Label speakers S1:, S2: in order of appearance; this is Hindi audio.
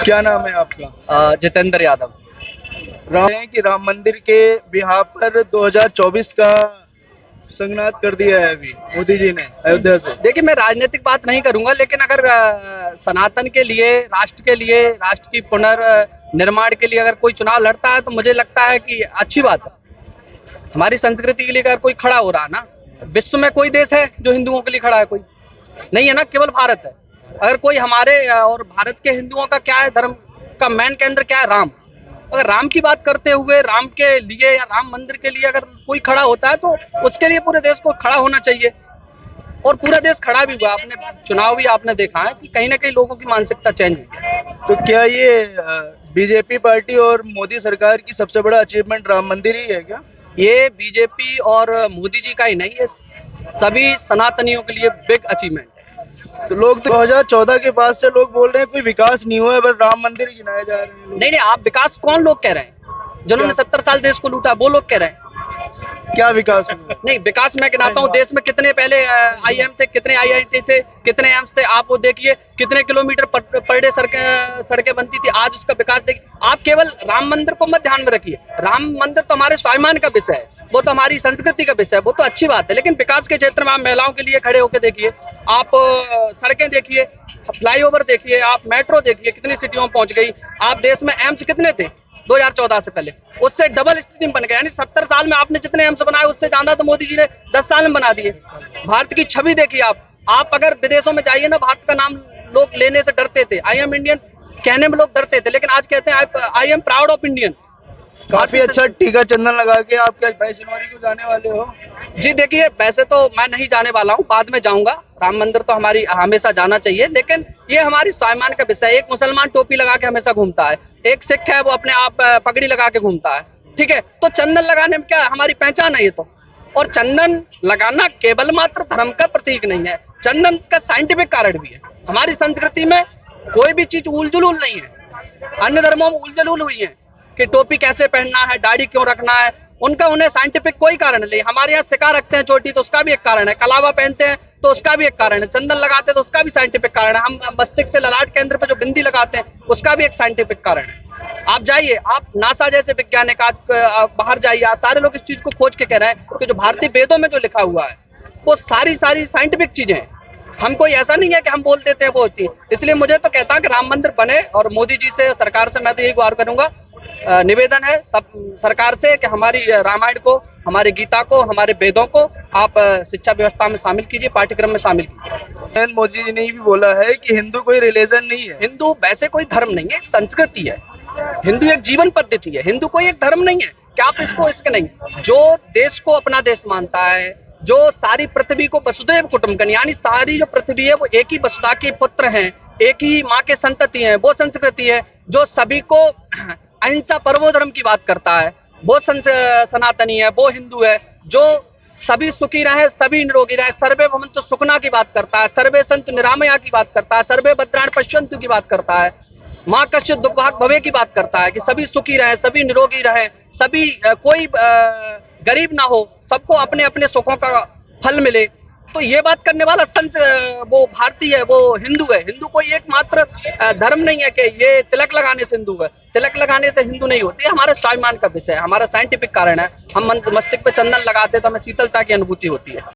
S1: क्या नाम है आपका?
S2: जितेंद्र यादव।
S1: राम मंदिर के बिहार पर 2024 का संगनाद कर दिया है अभी मोदी जी ने अयोध्या से।
S2: देखिए, मैं राजनीतिक बात नहीं करूंगा, लेकिन अगर सनातन के लिए, राष्ट्र की पुनर्निर्माण के लिए अगर कोई चुनाव लड़ता है तो मुझे लगता है कि अच्छी बात है। हमारी संस्कृति के लिए अगर कोई खड़ा हो रहा है ना, विश्व में कोई देश है जो हिंदुओं के लिए खड़ा है? कोई नहीं है ना, केवल भारत है। अगर कोई हमारे और भारत के हिंदुओं का क्या है, धर्म का मेन केंद्र क्या है? राम। अगर राम की बात करते हुए राम के लिए या राम मंदिर के लिए अगर कोई खड़ा होता है तो उसके लिए पूरे देश को खड़ा होना चाहिए, और पूरा देश खड़ा भी हुआ। आपने चुनाव भी आपने देखा है कि कहीं ना कहीं लोगों की मानसिकता चेंज हुई।
S1: तो क्या ये बीजेपी पार्टी और मोदी सरकार की सबसे बड़ा अचीवमेंट राम मंदिर ही है क्या?
S2: ये बीजेपी और मोदी जी का ही नहीं, ये सभी सनातनियों के लिए बिग अचीवमेंट है।
S1: तो लोग 2014 के बाद से लोग बोल रहे हैं कोई विकास नहीं हुआ है, बस राम मंदिर ही गिनाए जा रहे हैं लोग।
S2: नहीं, आप विकास कौन लोग कह रहे हैं? जिन्होंने 70 साल देश को लूटा वो लोग कह रहे हैं।
S1: क्या विकास हुआ?
S2: नहीं, विकास मैं गिनाता हूँ। देश में कितने पहले आईएम थे, कितने आईआईटी थे, कितने एम्स थे, आप वो देखिए। कितने किलोमीटर पर डे सड़कें बनती थी, आज उसका विकास देखिए। आप केवल राम मंदिर को मत ध्यान में रखिए। राम मंदिर तो हमारे स्वाभिमान का विषय है, वो तो हमारी संस्कृति का विषय है, वो तो अच्छी बात है। लेकिन विकास के क्षेत्र में आप महिलाओं के लिए खड़े होकर देखिए, आप सड़कें देखिए, फ्लाईओवर देखिए, आप मेट्रो देखिए, कितनी सिटियों में पहुंच गई। आप देश में एम्स कितने थे 2014 से पहले? उससे डबल स्थिति में बन गया। यानी 70 साल में आपने जितने एम्स बनाए उससे ज्यादा तो मोदी जी ने 10 साल में बना दिए। भारत की छवि देखिए आप अगर विदेशों में जाइए ना, भारत का नाम लोग लेने से डरते थे। आई एम इंडियन कहने में लोग डरते थे, लेकिन आज कहते हैं I am proud of Indian.
S1: काफी अच्छा टीका चंदन लगा के आप क्या 22 जनवरी को जाने वाले हो?
S2: जी देखिए, वैसे तो मैं नहीं जाने वाला हूँ, बाद में जाऊंगा। राम मंदिर तो हमारी हमेशा जाना चाहिए, लेकिन ये हमारी स्वाभिमान का विषय है। एक मुसलमान टोपी लगा के हमेशा घूमता है, एक सिख है वो अपने आप पगड़ी लगा के घूमता है, ठीक है? तो चंदन लगाने में क्या हमारी पहचान है ये तो। और चंदन लगाना केवल मात्र धर्म का प्रतीक नहीं है, चंदन का साइंटिफिक कारण भी है। हमारी संस्कृति में कोई भी चीज उल जुलूल नहीं है। अन्य धर्मों में उल जुलूल हुई है कि टोपी कैसे पहनना है, दाढ़ी क्यों रखना है, उन्हें साइंटिफिक कोई कारण नहीं। हमारे यहाँ सिक्का रखते हैं छोटी, तो उसका भी एक कारण है। कलावा पहनते हैं तो उसका भी एक कारण है। चंदन लगाते हैं तो उसका भी साइंटिफिक कारण है। हम मस्तिष्क से ललाट केंद्र पे जो बिंदी लगाते हैं उसका भी एक साइंटिफिक कारण है। आप जाइए, आप नासा जैसे वैज्ञानिक आज बाहर जाइए, आज सारे लोग इस चीज को खोज के कह रहे हैं कि जो भारतीय वेदों में जो लिखा हुआ है वो सारी साइंटिफिक चीजें हैं। हम कोई ऐसा नहीं है कि हम बोल देते हैं वो होती है। इसलिए मुझे तो कहता है कि राम मंदिर बने, और मोदी जी से, सरकार से मैं तो यही गुहार करूंगा, निवेदन है सब सरकार से कि हमारी रामायण को, हमारी गीता को, हमारे वेदों को आप शिक्षा व्यवस्था में शामिल कीजिए, पाठ्यक्रम में शामिल कीजिए।
S1: मोदी जी ने भी बोला है कि हिंदू कोई रिलीजन नहीं है।
S2: हिंदू वैसे कोई धर्म नहीं है, एक संस्कृति है। हिंदू एक जीवन पद्धति है, हिंदू कोई एक धर्म नहीं है। क्या आप इसके नहीं, जो देश को अपना देश मानता है, जो सारी पृथ्वी को वसुधैव कुटुंबकम, यानी सारी जो पृथ्वी है वो एक ही वसुधा के पुत्र हैं, एक ही माँ के संतति हैं, वो संस्कृति है। जो सभी को अहिंसा परमो धर्म की बात करता है वो सनातनी है, वो हिंदू है। जो सभी सुखी रहे, सभी निरोगी रहे, सर्वे भवन्तु सुखना की बात करता है, सर्वे सन्तु निरामया की बात करता है, सर्वे भद्राणि पश्यन्तु की बात करता है, माँ कश्चित् दुर्भाग् भवेत् की बात करता है कि सभी सुखी रहे, सभी निरोगी रहे, सभी कोई गरीब ना हो, सबको अपने अपने सुखों का फल मिले। तो ये बात करने वाला संत वो भारतीय है, वो हिंदू है। हिंदू कोई एकमात्र धर्म नहीं है कि ये तिलक लगाने से हिंदू है। तिलक लगाने से हिंदू नहीं होती है, हमारे स्वाभिमान का विषय है, हमारा साइंटिफिक कारण है। हम मस्तिष्क पे चंदन लगाते हैं तो हमें शीतलता की अनुभूति होती है।